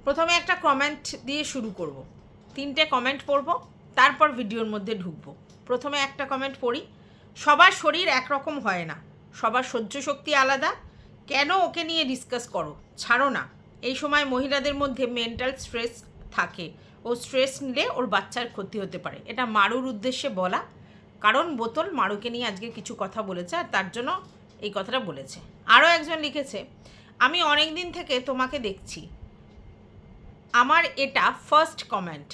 প্রথমে একটা কমেন্ট দিয়ে শুরু করব, 3টে কমেন্ট পড়ব, তারপর ভিডিওর মধ্যে ঢুকবো। প্রথমে একটা কমেন্ট পড়ি। সবার শরীর একরকম হয় না, সবার সহ্য শক্তি আলাদা। কেন ওকে নিয়ে ডিসকাস করো, ছাড়ো না। এই সময় মহিলাদের মধ্যে মেন্টাল স্ট্রেস থাকে, ও স্ট্রেস নিলে ওর বাচ্চার ক্ষতি হতে পারে। এটা মারুর উদ্দেশ্যে বলা, কারণ বোতল মারুকে নিয়ে আজকে কিছু কথা বলেছে আর তার জন্য এই কথাটা বলেছে। আরও একজন লিখেছে, আমি অনেক দিন থেকে তোমাকে দেখছি। আমার এটা ফার্স্ট কমেন্ট।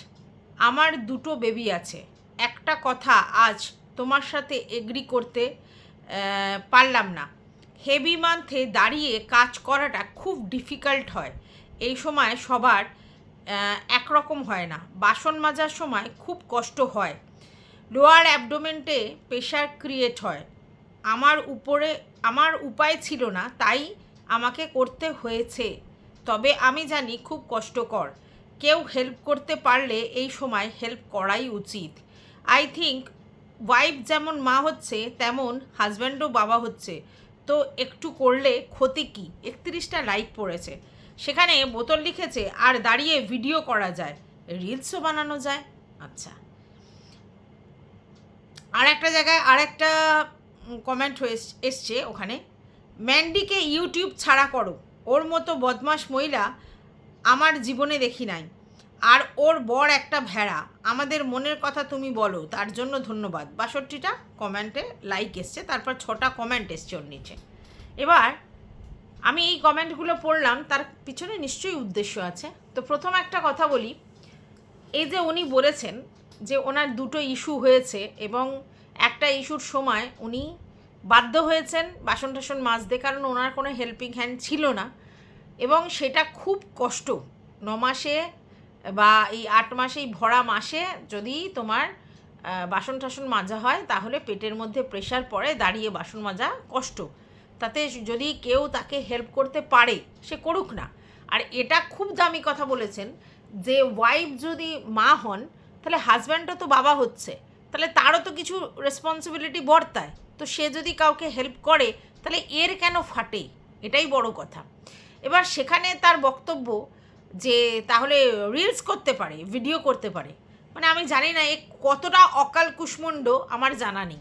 আমার 2টো বেবি আছে। একটা কথা আজ তোমার সাথে এগ্রি করতে পারলাম না। হেভি মান্থে দাঁড়িয়ে কাজ করাটা খুব ডিফিকাল্ট হয়। এই সময় সবার একরকম হয় না। বাসন মাজার সময় খুব কষ্ট হয়, লোয়ার অ্যাবডোমেন্টে প্রেশার ক্রিয়েট হয়। আমার উপায় ছিল না, তাই আমাকে করতে হয়েছে। তবে আমি জানি খুব কষ্টকর। কেউ হেল্প করতে পারলে এই সময় হেল্প করাই উচিত। আই থিঙ্ক ওয়াইফ যেমন মা হচ্ছে তেমন হাজব্যান্ডও বাবা হচ্ছে, তো একটু করলে ক্ষতি কী। 31টা লাইক পড়েছে। সেখানে বোতল লিখেছে, আর দাঁড়িয়ে ভিডিও করা যায়, রিলসও বানানো যায়। আচ্ছা, আর একটা জায়গায় আর একটা কমেন্ট এসছে, ওখানে ম্যান্ডিকে ইউটিউব ছাড়া করো, ওর মতো বদমাশ মহিলা আমার জীবনে দেখি নাই। আর ওর বর একটা ভেড়া। আমাদের মনের কথা তুমি বলো, তার জন্য ধন্যবাদ। 62টা কমেন্টে লাইক এসছে, তারপর 6টা কমেন্ট এসছে ওর নিচে। এবার আমি এই কমেন্টগুলো পড়লাম, তার পিছনে নিশ্চয়ই উদ্দেশ্য আছে। তো প্রথম একটা কথা বলি, এই যে উনি বলেছেন যে ওনার 2টো ইস্যু হয়েছে এবং একটা ইস্যুর সময় উনি বাধ্য হয়েছেন বাসন টাসন মাজতে, কারণ ওনার কোনো হেল্পিং হ্যান্ড ছিল না, এবং সেটা খুব কষ্ট। 9 মাসে বা এই 8 মাসে, এই ভরা মাসে যদি তোমার বাসন টাসন মাজা হয় তাহলে পেটের মধ্যে প্রেশার পড়ে, দাঁড়িয়ে বাসন মাজা কষ্ট। তাতে যদি কেউ তাকে হেল্প করতে পারে সে করুক না। আর এটা খুব দামি কথা বলেছেন যে ওয়াইফ যদি মা হন তাহলে হাজব্যান্ডও তো বাবা হচ্ছে, তাহলে তারও তো কিছু রেসপন্সিবিলিটি বর্তায়। তো সে যদি কাউকে হেল্প করে তাহলে এর কেন ফাটে, এটাই বড় কথা। এবার সেখানে তার বক্তব্য যে তাহলে রিলস করতে পারে, ভিডিও করতে পারে। মানে আমি জানি না এ কতটা অকাল কুষ্মণ্ড, আমার জানা নেই।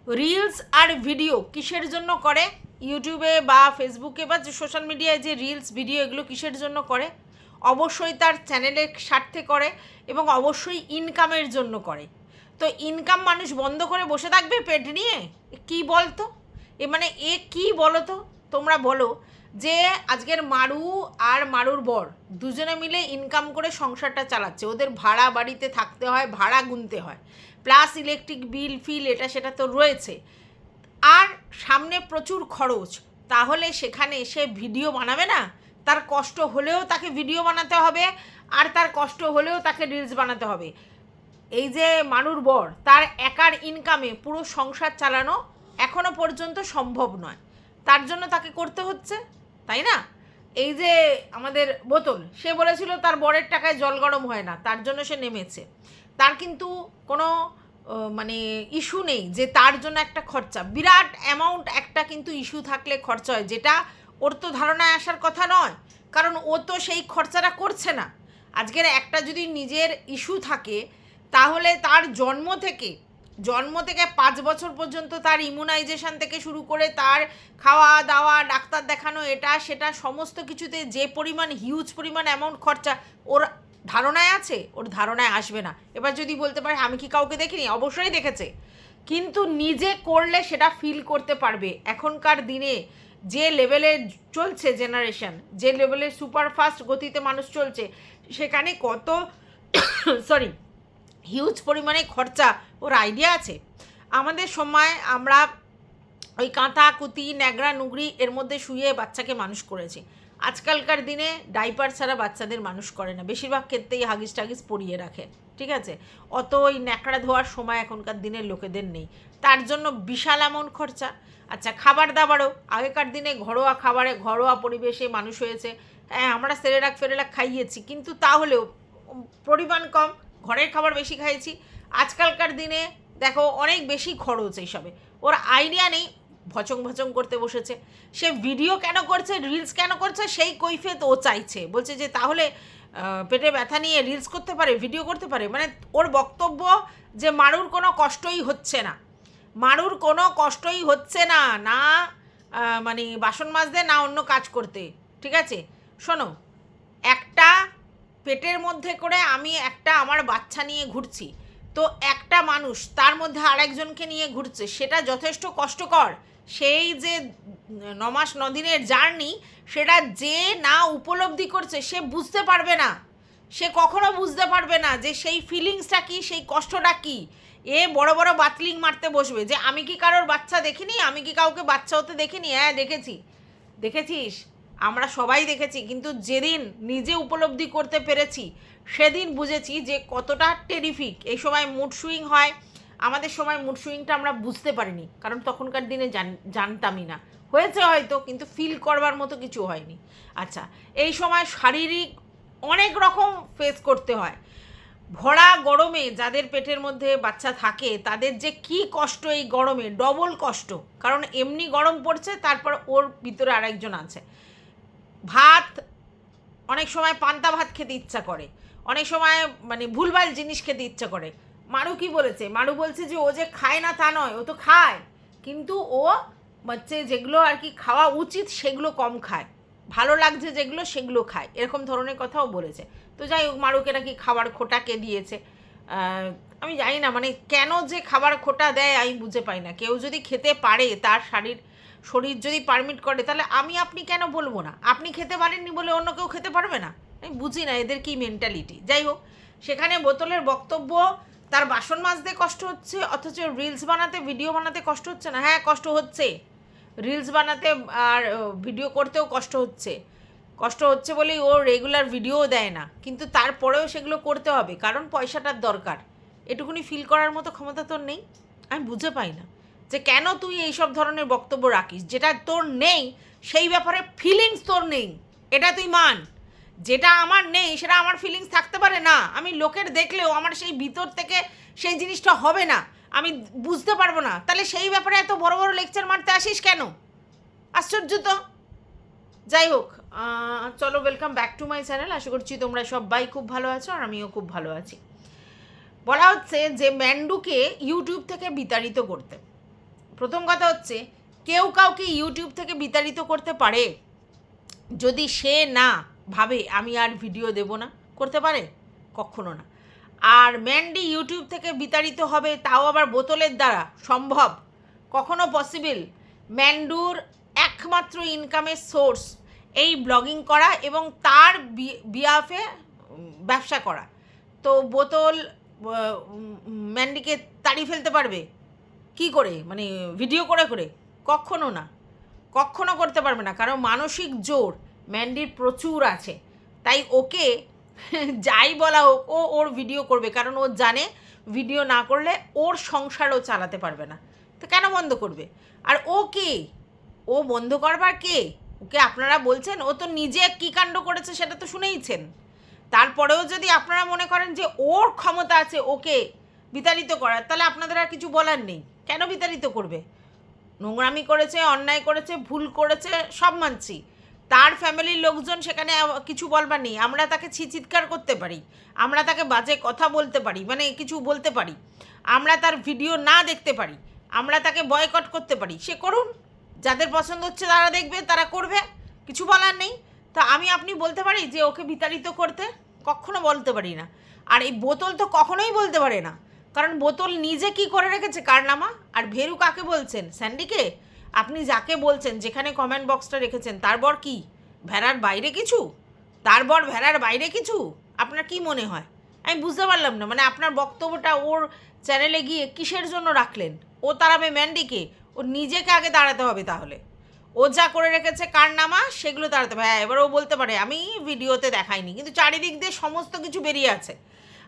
রিলস আর ভিডিও কিসের জন্য করে? ইউটিউবে বা ফেসবুকে বা যে সোশ্যাল মিডিয়ায় যে রিলস ভিডিও, এগুলো কিসের জন্য করে? অবশ্যই তার চ্যানেলের স্বার্থে করে এবং অবশ্যই ইনকামের জন্য করে। তো ইনকাম মানুষ বন্ধ করে বসে থাকবে পেট নিয়ে? কি বলতো মানে কি বলো তো, তোমরা বলো যে আজকের মারু আর মারুর বর দুজনে মিলে ইনকাম করে সংসারটা চালাচ্ছে। ওদের ভাড়া বাড়িতে থাকতে হয়, ভাড়া গুনতে হয়, প্লাস ইলেকট্রিক বিল ফিল এটা সেটা তো রয়েছে, আর সামনে প্রচুর খরচ। তাহলে সেখানে সে ভিডিও বানাবে না? তার কষ্ট হলেও তাকে ভিডিও বানাতে হবে, আর তার কষ্ট হলেও তাকে রিলস বানাতে হবে। এই যে মানুর বর, তার একার ইনকামে পুরো সংসার চালানো এখনো পর্যন্ত সম্ভব নয়, তার জন্য তাকে করতে হচ্ছে, তাই না? এই যে আমাদের বোতল, সে বলেছিল তার বরের টাকায় জল গরম হয় না, তার জন্য সে নেমেছে। তার কিন্তু কোনো মানে ইস্যু নেই যে তার জন্য একটা খরচা, বিরাট অ্যামাউন্ট একটা কিন্তু ইস্যু থাকলে খরচা হয়, যেটা ওর তো ধারণায় আসার কথা নয়, কারণ ও তো সেই খরচাটা করছে না। আজকের একটা যদি নিজের ইস্যু থাকে তাহলে তার জন্ম থেকে 5 বছর পর্যন্ত তার ইমিউনাইজেশন থেকে শুরু করে তার খাওয়া দাওয়া, ডাক্তার দেখানো, এটা সেটা সমস্ত কিছুতে যে পরিমাণ হিউজ পরিমাণ অ্যামাউন্ট খরচা ওর ধারণায় আছে, ওর ধারণায় আসবে না। এবার যদি বলতে পারে আমি কি কাউকে দেখিনি, অবশ্যই দেখেছে, কিন্তু নিজে করলে সেটা ফিল করতে পারবে। এখনকার দিনে যে লেভেলে চলছে জেনারেশন, যে লেভেলে সুপারফাস্ট গতিতে মানুষ চলছে, সেখানে কত হিউজ পরিমাণে খরচা ওর আইডিয়া আছে? আমাদের সময় আমরা ওই কাঁথা কুতি ন্যাগড়া নুগড়ি এর মধ্যে শুয়ে বাচ্চাকে মানুষ করেছি। আজকালকার দিনে ডাইপার ছাড়া বাচ্চাদের মানুষ করে না, বেশিরভাগ ক্ষেত্রেই হাগিস টাগিস পরিয়ে রাখে, ঠিক আছে? অত ওই ন্যাকড়া ধোয়ার সময় এখনকার দিনের লোকেদের নেই, তার জন্য বিশাল এমন খরচা। আচ্ছা, খাবার দাবারও আগেকার দিনে ঘরোয়া খাবারে, ঘরোয়া পরিবেশে মানুষ হয়েছে। হ্যাঁ, আমরা সেরেলাক ফেরেলাক খাইয়েছি, কিন্তু তাহলেও পরিমাণ কম, ঘরের খাবার বেশি খাইছি। আজকালকার দিনে দেখো অনেক বেশি খরচ এইসবে, ওর আইডিয়া নেই, ভচং ভচং করতে বসেছে। সে ভিডিও কেন করছে, রিলস কেন করছে, সেই কৈফিয়ত ও চাইছে। বলছে যে তাহলে পেটে ব্যথা নিয়ে রিলস করতে পারে, ভিডিও করতে পারে? মানে ওর বক্তব্য যে মারুর কোনো কষ্টই হচ্ছে না, মারুর কোনো কষ্টই হচ্ছে না, না মানে বাসন মাজতে না অন্য কাজ করতে। ঠিক আছে, শোনো, একটা পেটের মধ্যে করে আমি একটা আমার বাচ্চা নিয়ে ঘুরছি, তো একটা মানুষ তার মধ্যে আরেকজনকে নিয়ে ঘুরছে, সেটা যথেষ্ট কষ্টকর। সেই যে 9 মাস 9 দিনের জার্নি, সেটা যে না উপলব্ধি করছে সে বুঝতে পারবে না, সে কখনো বুঝতে পারবে না যে সেই ফিলিংসটা কী, সেই কষ্টটা কী। এ বড় বড় বাতলিং মারতে বসবে যে আমি কি কারোর বাচ্চা দেখিনি, আমি কি কাউকে বাচ্চা হতে দেখিনি। হ্যাঁ দেখেছি, দেখেছিস, আমরা সবাই দেখেছি, কিন্তু যেদিন নিজে উপলব্ধি করতে পেরেছি সেদিন বুঝেছি যে কতটা টেরিফিক। এই সময় মুড সুইং হয়, আমাদের সময় মুড সুইংটা আমরা বুঝতে পারিনি, কারণ তখনকার দিনে জানতামই না, হয়েছে হয়তো, কিন্তু ফিল করবার মতো কিছু হয়নি। আচ্ছা, এই সময় শারীরিক অনেক রকম ফেস করতে হয়। ভরা গরমে যাদের পেটের মধ্যে বাচ্চা থাকে তাদের যে কি কষ্ট এই গরমে, ডবল কষ্ট, কারণ এমনি গরম পড়ছে, তারপর ওর ভিতরে আরেকজন আছে। ভাত অনেক সময় পান্তা ভাত খেতে ইচ্ছা করে, অনেক সময় মানে ভুলভাল জিনিস খেতে ইচ্ছা করে। মারু কি বলেছে? মারু বলছে যে ও যে খায় না তা নয়, ও তো খায়, কিন্তু ও হচ্ছে যেগুলো আর কি খাওয়া উচিত সেগুলো কম খায়, ভালো লাগছে যেগুলো সেগুলো খায়, এরকম ধরনের কথাও বলেছে। তো যাই হোক, মারুকে নাকি খাবার খোটা কে দিয়েছে আমি জানি না, মানে কেন যে খাবার খোটা দেয় আমি বুঝে পাই না। কেউ যদি খেতে পারে, তার শরীর যদি পারমিট করে, তাহলে আমি আপনি কেন বলবো না? আপনি খেতে পারেননি বলে অন্য কেউ খেতে পারবে না? আমি বুঝি না এদের কি মেন্টালিটি। যাই হোক, সেখানে বোতলের বক্তব্য, তার বাসন মাজতে কষ্ট হচ্ছে, অথচ রিলস বানাতে, ভিডিও বানাতে কষ্ট হচ্ছে না। হ্যাঁ কষ্ট হচ্ছে, রিলস বানাতে আর ভিডিও করতেও কষ্ট হচ্ছে। কষ্ট হচ্ছে বলেই ও রেগুলার ভিডিও দেয় না, কিন্তু তারপরেও সেগুলো করতে হবে, কারণ পয়সাটার দরকার। এটুকুনি ফিল করার মতো ক্ষমতা তোর নেই? আমি বুঝে পাই না যে কেন তুই এইসব ধরনের বক্তব্য রাখিস, যেটা তোর নেই সেই ব্যাপারে ফিলিংস তোর নেই, এটা তুই মান। যেটা আমার নেই সেটা আমার ফিলিংস থাকতে পারে না, আমি লোকের দেখলেও আমার সেই ভিতর থেকে সেই জিনিসটা হবে না, আমি বুঝতে পারবো না, তাহলে সেই ব্যাপারে এত বড় বড় লেকচার মারতে আসিস কেন? আশ্চর্য তো। যাই হোক, চলো, welcome back to my channel. আশা করছি তোমরা সবাই খুব ভালো আছো, আর আমিও খুব ভালো আছি। বলা হচ্ছে যে ম্যান্ডুকে ইউটিউব থেকে বিতাড়িত করতে। প্রথম কথা হচ্ছে, কেউ কাউকে ইউটিউব থেকে বিতাড়িত করতে পারে যদি সে না ভাবে আমি আর ভিডিও দেব না? করতে পারে? কখনো না। আর ম্যান্ডি ইউটিউব থেকে বিতাড়িত হবে, তাও আবার বোতলের দ্বারা? সম্ভব? কখনো পসিবল? ম্যান্ডুর একমাত্র ইনকামের সোর্স এই ব্লগিং করা এবং তার বিহাফে ব্যবসা করা। তো বোতল ম্যান্ডিকে তাড়িয়ে ফেলতে পারবে কি করে? মানে ভিডিও করে করে? কখনো না, কখনো করতে পারবে না, কারণ মানসিক জোর ম্যান্ডির প্রচুর আছে। তাই ওকে যাই বলা হোক, ও ওর ভিডিও করবে, কারণ ও জানে ভিডিও না করলে ওর সংসারও চালাতে পারবে না। তো কেন বন্ধ করবে? আর ও কে? ও বন্ধ করবার কে? ওকে আপনারা বলছেন, ও তো নিজে কী কাণ্ড করেছে সেটা তো শুনেইছেন। তারপরেও যদি আপনারা মনে করেন যে ওর ক্ষমতা আছে ওকে বিতাড়িত করার, তাহলে আপনাদের আর কিছু বলার নেই। কেন বিতাড়িত করবে? নোংরামি করেছে, অন্যায় করেছে, ভুল করেছে, সব মানছি। তার ফ্যামিলির লোকজন সেখানে কিছু বলবার নেই। আমরা তাকে চিৎকার করতে পারি, আমরা তাকে বাজে কথা বলতে পারি, মানে কিছু বলতে পারি, আমরা তার ভিডিও না দেখতে পারি, আমরা তাকে বয়কট করতে পারি। সে করুন, যাদের পছন্দ হচ্ছে তারা দেখবে, তারা করবে, কিছু বলার নেই। তা আমি আপনি বলতে পারি যে ওকে বিতাড়িত করতে? কখনো বলতে পারি না। আর এই বোতল তো কখনোই বলতে পারে না, কারণ বোতল নিজে কি করে রেখেছে কারনামা। আর ভেরু কাকে বলছেন? স্যান্ডিকে? আপনি যাকে বলছেন, যেখানে কমেন্ট বক্সটা রেখেছেন, তার বর কি ভেড়ার বাইরে কিছু? তার বর ভেড়ার বাইরে কিছু? আপনার কি মনে হয়? আমি বুঝতে পারলাম না, মানে আপনার বক্তব্যটা ওর চ্যানেলে গিয়ে কিসের জন্য রাখলেন? ও তাড়াবে ম্যান্ডিকে? ও নিজেকে আগে দাঁড়াতে হবে। তাহলে ও যা করে রেখেছে কারনামা সেগুলো দাঁড়াতে হবে। হ্যাঁ, এবার ও বলতে পারে আমি ভিডিওতে দেখাইনি, কিন্তু চারিদিক দিয়ে সমস্ত কিছু বেরিয়ে আছে।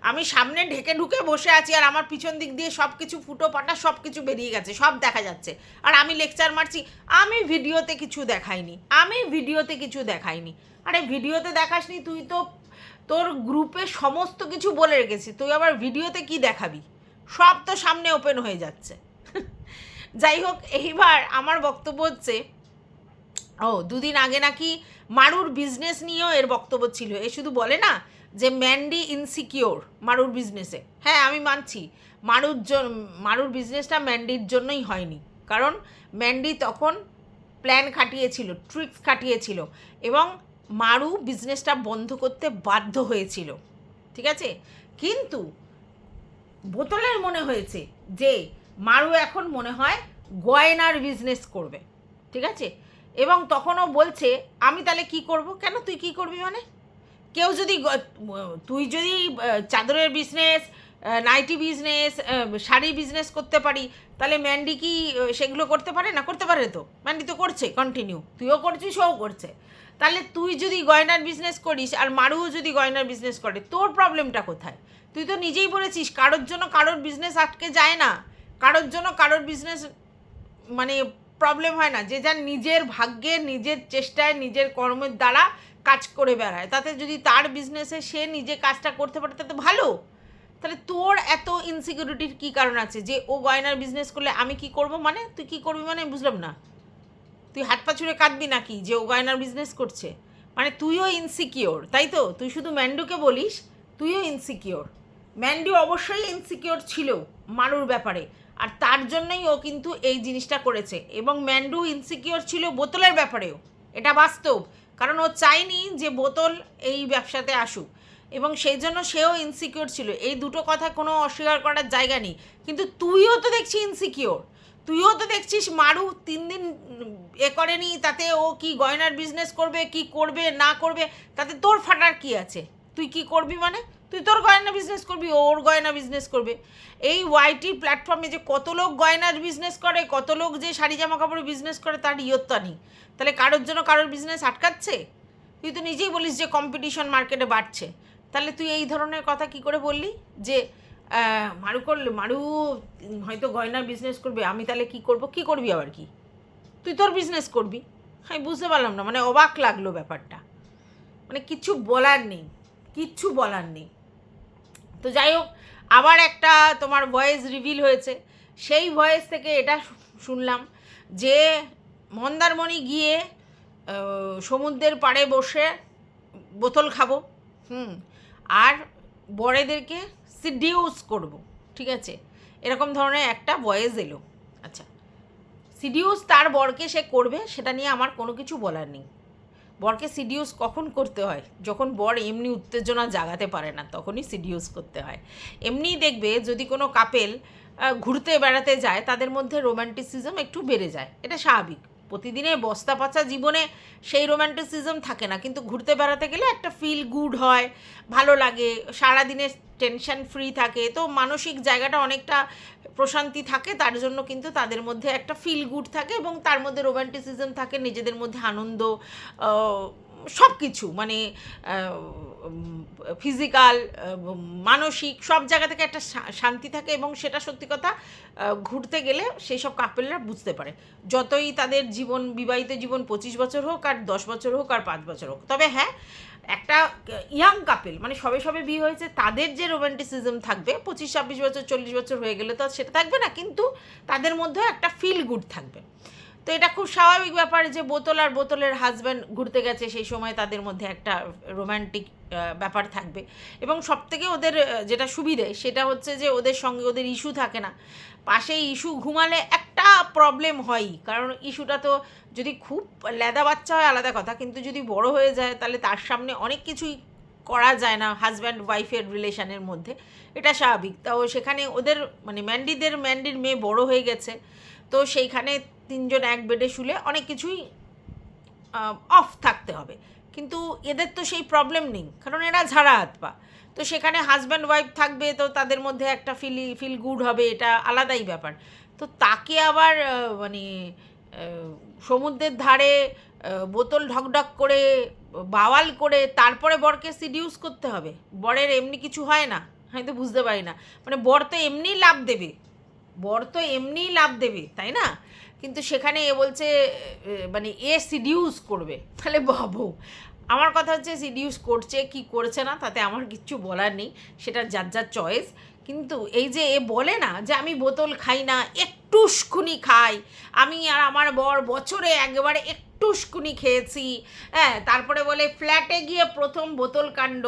আমি সামনে ঢেকে ঢুকে বসে আছি, আর আমার পিছন দিক দিয়ে সব কিছু ফুটো পাটা সব কিছু বেরিয়ে গেছে, সব দেখা যাচ্ছে, আর আমি লেকচার মারছি আমি ভিডিওতে কিছু দেখাইনি, আমি ভিডিওতে কিছু দেখাইনি। আরে ভিডিওতে দেখাসনি তুই তো, তোর গ্রুপে সমস্ত কিছু বলে রেখেছিস, তুই আবার ভিডিওতে কি দেখাবি? সব তো সামনে ওপেন হয়ে যাচ্ছে। যাই হোক, এইবার আমার বক্তব্য হচ্ছে, দুদিন আগে নাকি মারুর বিজনেস নিয়েও এর বক্তব্য ছিল। এ শুধু বলে না যে ম্যান্ডি ইনসিকিওর মারুর বিজনেসে। হ্যাঁ, আমি মানছি মারুর বিজনেসটা ম্যান্ডির জন্যই হয়নি, কারণ ম্যান্ডি তখন প্ল্যান খাটিয়েছিল, ট্রিক্স খাটিয়েছিল, এবং মারু বিজনেসটা বন্ধ করতে বাধ্য হয়েছিল, ঠিক আছে। কিন্তু বোতলের মনে হয়েছে যে মারু এখন মনে হয় গয়নার বিজনেস করবে, ঠিক আছে। এবং তখনও বলছে আমি তাহলে কি করব। কেন তুই কি করবি মানে? কেউ যদি তুই যদি চাদরের business, nightie business, sari business করতে পারি, তাহলে ম্যান্ডি কি সেগুলো করতে পারে না? করতে পারে তো, ম্যান্ডি তো করছে কন্টিনিউ, তুইও করছিস, ও করছে। তাহলে তুই যদি গয়নার বিজনেস করিস আর মারুও যদি গয়নার বিজনেস করে, তোর প্রবলেমটা কোথায়? তুই তো নিজেই বলেছিস কারোর জন্য কারোর বিজনেস আটকে যায় না, কারোর জন্য কারোর বিজনেস মানে প্রবলেম হয় না। যে যার নিজের ভাগ্যে, নিজের চেষ্টায়, নিজের কর্মের দ্বারা কাজ করে বেড়ায়, তাতে যদি তার বিজনেসে সে নিজে কাজটা করতে পারে তাতে ভালো। তাহলে তোর এত ইনসিকিউরিটির কী কারণ আছে যে ও গয়নার বিজনেস করলে আমি কি করব? মানে তুই কি করবি মানে বুঝলাম না। তুই হাত পা ছুঁড়ে কাঁদবি নাকি যে ও গয়নার বিজনেস করছে? মানে তুইও ইনসিকিওর, তাই তো? তুই শুধু ম্যান্ডুকে বলিস, তুইও ইনসিকিওর। ম্যান্ডু অবশ্যই ইনসিকিওর ছিল মারুর ব্যাপারে, আর তার জন্যই ও কিন্তু এই জিনিসটা করেছে। এবং ম্যান্ডু ইনসিকিওর ছিল বোতলের ব্যাপারেও, এটা বাস্তব, কারণ ও চায়নি যে বোতল এই ব্যবসাতে আসুক, এবং সেই জন্য সেও ইনসিকিওর ছিল। এই দুটো কথা কোনো অস্বীকার করার জায়গা নেই। কিন্তু তুইও তো দেখছি ইনসিকিওর, তুইও তো দেখছিস মারু 3 দিন এ করেনি, তাতে ও কি গয়নার বিজনেস করবে, কি করবে না করবে, তাতে তোর ফাটার কি আছে? তুই কি করবি মানে? তুই তোর গয়না বিজনেস করবি, ওর গয়না বিজনেস করবে। এই ওয়াইটি প্ল্যাটফর্মে যে কত লোক গয়নার বিজনেস করে, কত লোক যে শাড়ি জামা কাপড়ের বিজনেস করে, তার ইয়ত্তা নেই। তাহলে কারোর জন্য কারোর বিজনেস আটকাচ্ছে? তুই তো নিজেই বলিস যে কম্পিটিশন মার্কেটে বাড়ছে। তাহলে তুই এই ধরনের কথা কি করে বললি যে মারু হয়তো গয়নার বিজনেস করবে, আমি তাহলে কি করব? কি করবি আবার? কি তুই তোর বিজনেস করবি? আমি বুঝতে পারলাম না, মানে অবাক লাগলো ব্যাপারটা, মানে কিচ্ছু বলার নেই, কিচ্ছু বলার নেই। তো যাই হোক, আবার একটা তোমার ভয়েস রিভিল হয়েছে। সেই ভয়েস থেকে এটা শুনলাম যে মন্দারমণি গিয়ে সমুদ্রের পাড়ে বসে বোতল খাবো, আর বড়েদেরকে সিডিউস করব, ঠিক আছে, এরকম ধরনের একটা ভয়েস এলো। আচ্ছা, সিডিউস তার বরকে সে করবে, সেটা নিয়ে আমার কোনো কিছু বলার নেই। বরকে সিডিউস কখন করতে হয়? যখন বর এমনি উত্তেজনা জাগাতে পারে না, তখনই সিডিউস করতে হয়। এমনিই দেখবে যদি কোনো কাপেল ঘুরতে বেড়াতে যায়, তাদের মধ্যে রোম্যান্টিসিজম একটু বেড়ে যায়, এটা স্বাভাবিক। প্রতিদিনের বস্তা পচা জীবনে সেই রোম্যান্টিসিজম থাকে না, কিন্তু ঘুরতে বেড়াতে গেলে একটা ফিল গুড হয়, ভালো লাগে, সারাদিনের টেনশন ফ্রি থাকে, তো মানসিক জায়গাটা অনেকটা প্রশান্তি থাকে, তার জন্য কিন্তু তাদের মধ্যে একটা ফিল গুড থাকে, এবং তার মধ্যে রোম্যান্টিসিজম থাকে, নিজেদের মধ্যে আনন্দ, সব কিছু, মানে ফিজিক্যাল, মানসিক, সব জায়গা থেকে একটা শান্তি থাকে, এবং সেটা সত্যি কথা ঘুরতে গেলে সেই সব কাপেলরা বুঝতে পারে, যতই তাদের জীবন, বিবাহিত জীবন 25 বছর হোক, আর 10 বছর হোক, আর 5 বছর হোক। তবে হ্যাঁ, একটা ইয়াং কাপেল, মানে সবে সবে বিয়ে হয়েছে, তাদের যে রোম্যান্টিসিজম থাকবে 25-26 বছর, 40 বছর হয়ে গেলে তো সেটা থাকবে না, কিন্তু তাদের মধ্যেও একটা ফিল গুড থাকবে। তো এটা খুব স্বাভাবিক ব্যাপার যে বোতল আর বোতলের হাজব্যান্ড ঘুরতে গেছে, সেই সময় তাদের মধ্যে একটা রোম্যান্টিক ব্যাপার থাকবে। এবং সবথেকে ওদের যেটা সুবিধে সেটা হচ্ছে যে ওদের সঙ্গে ওদের ইস্যু থাকে না। পাশে ইস্যু ঘুমালে একটা প্রবলেম হয়ই, কারণ ইস্যুটা তো যদি খুব ল্যাদা বাচ্চা হয় আলাদা কথা, কিন্তু যদি বড় হয়ে যায় তাহলে তার সামনে অনেক কিছুই করা যায় না হাজব্যান্ড ওয়াইফের রিলেশনের মধ্যে, এটা স্বাভাবিক। তাও সেখানে ওদের মানে ম্যান্ডির মেয়ে বড় হয়ে গেছে, তো সেইখানে 3 জন এক বেডে শুলে অনেক কিছুই অফ থাকতে হবে, কিন্তু এদের তো সেই প্রবলেম নেই, কারণ এরা ঝাড়া হাত পা। তো সেখানে হাজব্যান্ড ওয়াইফ থাকবে, তো তাদের মধ্যে একটা ফিল গুড হবে, এটা আলাদাই ব্যাপার। তো তাকে আবার মানে সমুদ্রের ধারে বোতল ঢকঢক করে বাওয়াল করে তারপরে বরকে সিডিউস করতে হবে? বরের এমনি কিছু হয় না? আমি তো বুঝতে পারি না। মানে বর তো এমনিই লাভ দেবে, তাই না? কিন্তু সেখানে এ বলছে মানে এ সিডিউস করবে। তাহলে ভাবো, আমার কথা হচ্ছে সিডিউস করছে কি করছে না তাতে আমার কিচ্ছু বলার নেই, সেটা যার যার চয়েস। কিন্তু এই যে এ বলে না যে আমি বোতল খাই না, একটুখানি খাই, আমি আর আমার বর বছরে একবারে টুসকুনি খেয়েছি, হ্যাঁ, তারপরে বলে ফ্ল্যাটে গিয়ে প্রথম বোতল কাণ্ড,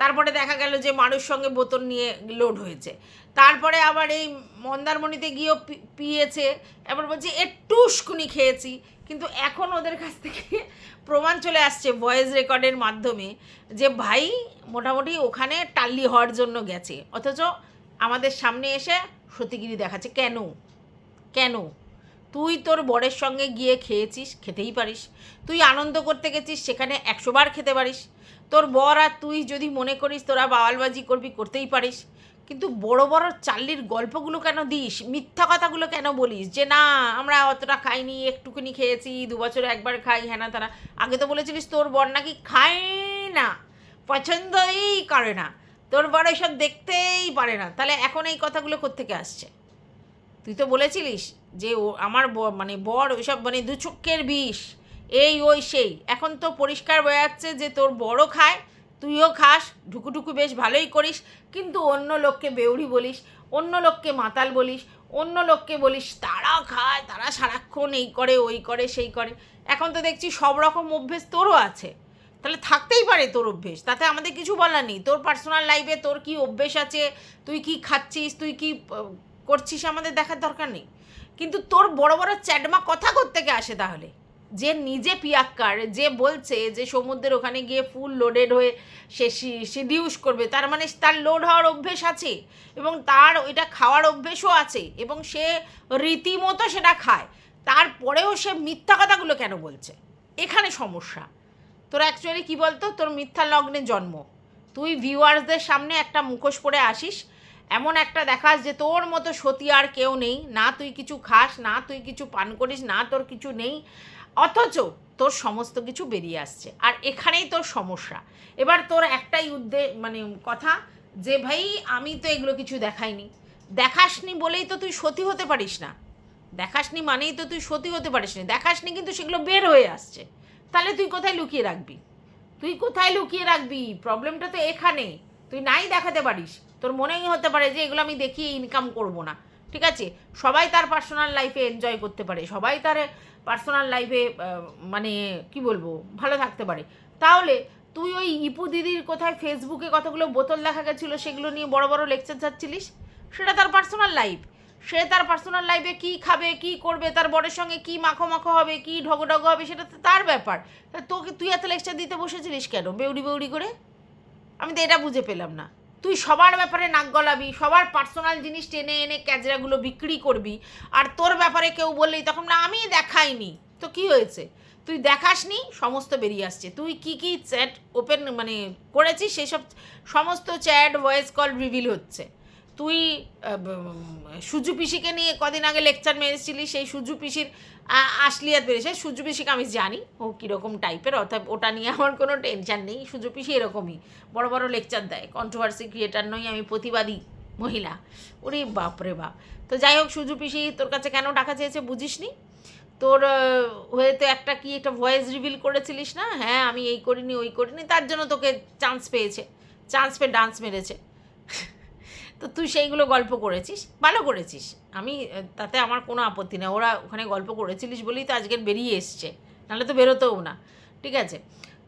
তারপরে দেখা গেল যে মারুর সঙ্গে বোতল নিয়ে লোড হয়েছে, তারপরে আবার এই মন্দারমণিতে গিয়েও পিয়েছে, এবার বলছে টুসকুনি খেয়েছি। কিন্তু এখন ওদের কাছ থেকে প্রমাণ চলে আসছে ভয়েস রেকর্ডের মাধ্যমে যে ভাই মোটামুটি ওখানে টাল্লি হওয়ার জন্য গেছে, অথচ আমাদের সামনে এসে সতীগিরি দেখাচ্ছে। কেন কেন? তুই তোর বরের সঙ্গে গিয়ে খেয়েছিস, খেতেই পারিস। তুই আনন্দ করতে গেছিস, সেখানে 100 বার খেতে পারিস। তোর বর আর তুই যদি মনে করিস তোরা বাওয়ালবাজি করবি, করতেই পারিস। কিন্তু বড় বড় চাল্লির গল্পগুলো কেন দিস, মিথ্যা কথাগুলো কেন বলিস যে না আমরা অতটা খাইনি, একটুখানি খেয়েছি, 2 বছরে একবার খাই, হ্যানা তারা। আগে তো বলেছিলিস তোর বর নাকি খায় না, পছন্দই করে না, তোর বর এসব দেখতেই পারে না। তাহলে এখন এই কথাগুলো কোত্থেকে আসছে? তুই তো বলেছিলিস যে ও আমার মানে বর ওইসব মানে দুচক্ষের বিষ, এই ওই সেই। এখন তো পরিষ্কার বোঝা যাচ্ছে যে তোর বড়ও খায়, তুইও খাস, ঢুকুঢুকু বেশ ভালোই করিস, কিন্তু অন্য লোককে বেউড়ি বলিস, অন্য লোককে মাতাল বলিস, অন্য লোককে বলিস তারা খায়, তারা সারাক্ষণ এই করে ওই করে সেই করে। এখন তো দেখছি সব রকম অভ্যেস তোরও আছে, তাহলে থাকতেই পারে তোর অভ্যেস, তাতে আমাদের কিছু বলার নেই। তোর পার্সোনাল লাইফে তোর কি অভ্যেস আছে, তুই কি খাচ্ছিস, তুই কি করছিস, আমাদের দেখার দরকার নেই। কিন্তু তোর বড় বড় চ্যাডমা কথা কোত্থেকে আসে তাহলে? যে নিজে পিয়াক্কার, যে বলছে যে সমুদ্রের ওখানে গিয়ে ফুল লোডেড হয়ে সে সিডিউস করবে, তার মানে তার লোড হওয়ার অভ্যেস আছে এবং তার ওইটা খাওয়ার অভ্যেসও আছে এবং সে রীতিমতো সেটা খায়, তারপরেও সে মিথ্যা কথাগুলো কেন বলছে? এখানে সমস্যা। তোর অ্যাকচুয়ালি কী বলতো, তোর মিথ্যা লগ্নে জন্ম। তুই ভিউয়ার্সদের সামনে একটা মুখোশ পরে আসিস, এমন একটা দেখাস যে তোর মতো সতী আর কেউ নেই, না তুই কিছু খাস, না তুই কিছু পান করিস, না তোর কিছু নেই, অথচ তোর সমস্ত কিছু বেরিয়ে আসছে। আর এখানেই তোর সমস্যা। এবার তোর একটাই মানে কথা যে ভাই আমি তো এগুলো কিছু দেখাইনি। দেখাসনি বলেই তো তুই সতী হতে পারিস না, দেখাসনি মানেই তো তুই সতী হতে পারিস না। দেখাসনি কিন্তু সেগুলো বের হয়ে আসছে, তাহলে তুই কোথায় লুকিয়ে রাখবি? তুই কোথায় লুকিয়ে রাখবি? প্রবলেমটা তো এখানে। তুই নাই দেখাতে পারিস, তোর মনেই হতে পারে যে এগুলো আমি দেখিয়ে ইনকাম করব না, ঠিক আছে? সবাই তার পার্সোনাল লাইফে এনজয় করতে পারে, সবাই তার পার্সোনাল লাইফে মানে কি বলবো ভালো থাকতে পারে। তাহলে তুই ওই ইপু দিদির কোথায় ফেসবুকে কতগুলো বোতল দেখা গেছিলো সেগুলো নিয়ে বড় বড় লেকচার যাচ্ছিলিস, সেটা তার পার্সোনাল লাইফ। সে তার পার্সোনাল লাইফে কী খাবে, কী করবে, তার বরের সঙ্গে কী মাখো মাখো হবে, কী ঢগঢগ হবে, সেটা তো তার ব্যাপার। তোকে তুই এত লেকচার দিতে বসেছিলিস কেন বেউড়ি বেউড়ি করে? আমি তো এটা বুঝে পেলাম না। তুই সবার ব্যাপারে নাক গলাবি, সবার পার্সোনাল জিনিস টেনে এনে ক্যাজরাগুলো বিক্রি করবি, আর তোর ব্যাপারে কেউ বললেই তখন না আমি দেখাইনি। তো কি হয়েছে? তুই দেখাসনি, সমস্ত বেরিয়ে আসছে। তুই কি কি চ্যাট ওপেন মানে করেছিস সেসব সমস্ত চ্যাট ভয়েস কল রিভিল হচ্ছে। তুই সুজু পিসিকে নিয়ে কদিন আগে লেকচার মেরেছিলি, সেই সুজু পিসির আসলিয়াত বেরিয়েছে। সুজু পিসিকে আমি জানি ও কীরকম টাইপের, অর্থাৎ ওটা নিয়ে আমার কোনো টেনশান নেই। সুজু পিসি এরকমই বড় বড় লেকচার দেয়, কন্ট্রোভার্সি ক্রিয়েটার নই আমি, প্রতিবাদী মহিলা। ওরে বাপরে বাপ। তো যাই হোক, সুজু পিসি তোর কাছে কেন টাকা চেয়েছে বুঝিসনি? তোর হয়তো একটা কি একটা ভয়েস রিভিল করেছিলিস না, হ্যাঁ আমি এই করিনি ওই করিনি, তার জন্য তোকে চান্স পেয়েছে, চান্স পেয়ে ডান্স মেরেছে। তো তুই সেইগুলো গল্প করেছিস, ভালো করেছিস, আমি তাতে আমার কোনো আপত্তি নেই। ওরা ওখানে গল্প করেছিলিস বলেই তো আজকের বেরিয়ে এসছে, নাহলে তো বেরোতেও না, ঠিক আছে?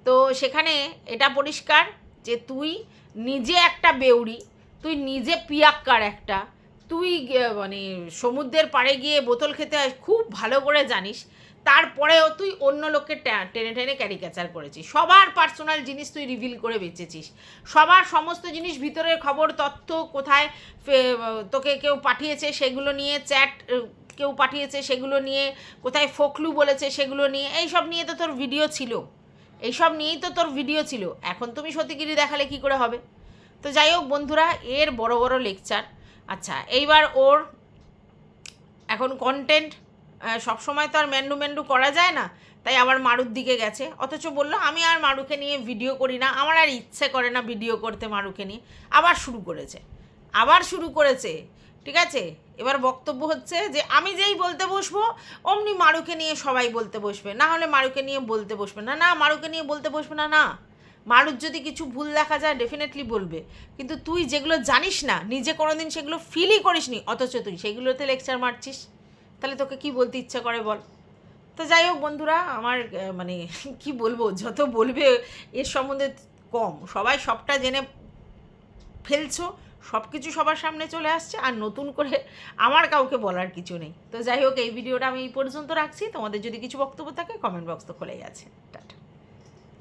তো সেখানে এটা পরিষ্কার যে তুই নিজে একটা বেউড়ি, তুই নিজে পিয়াক্কার একটা, তুই মানে সমুদ্রের পাড়ে গিয়ে বোতল খেতে খুব ভালো করে জানিস, তারপরেও তুই অন্য লোককে টেনে টেনে ক্যারিকেচার করেছিস। সবার পার্সোনাল জিনিস তুই রিভিল করে বেঁচেছিস, সবার সমস্ত জিনিস, ভিতরের খবর তথ্য কোথায় তোকে কেউ পাঠিয়েছে সেগুলো নিয়ে, চ্যাট কেউ পাঠিয়েছে সেগুলো নিয়ে, কোথায় ফোকলু বলেছে সেগুলো নিয়ে, এইসব নিয়ে তো তোর ভিডিও ছিল, এইসব নিয়েই তো তোর ভিডিও ছিল। এখন তুমি সতীগিরি দেখালে কি করে হবে? তো যাই হোক বন্ধুরা, এর বড় বড় লেকচার। আচ্ছা, এইবার ওর এখন কন্টেন্ট সবসময় তো আর মেন্ডু করা যায় না, তাই আবার মারুর দিকে গেছে। অথচ বললো আমি আর মারুকে নিয়ে ভিডিও করি না, আমার আর ইচ্ছে করে না ভিডিও করতে মারুকে নিয়ে। আবার শুরু করেছে, ঠিক আছে? এবার বক্তব্য হচ্ছে যে আমি যেই বলতে বসবো অমনি মারুকে নিয়ে সবাই বলতে বসবে, না হলে মারুকে নিয়ে বলতে বসবে না। না, মারুকে নিয়ে বলতে বসবে না, না, মারুর যদি কিছু ভুল দেখা যায় ডেফিনেটলি বলবে, কিন্তু তুই যেগুলো জানিস না, নিজে কোনোদিন সেগুলো ফিলই করিসনি, অথচ তুই সেগুলোতে লেকচার মারছিস, তাহলে তোকে কি বলতে ইচ্ছা করে বল? তো যাই হোক বন্ধুরা, আমার মানে কি বলবো, যত বলবে এর সম্বন্ধে কম। সবাই সবটা জেনে ফেলছো, সব কিছু সবার সামনে চলে আসছে, আর নতুন করে আমার কাউকে বলার কিছু নেই। তো যাই হোক, এই ভিডিওটা আমি এই পর্যন্ত রাখছি। তোমাদের যদি কিছু বক্তব্য থাকে কমেন্ট বক্স তো খোলাই আছে।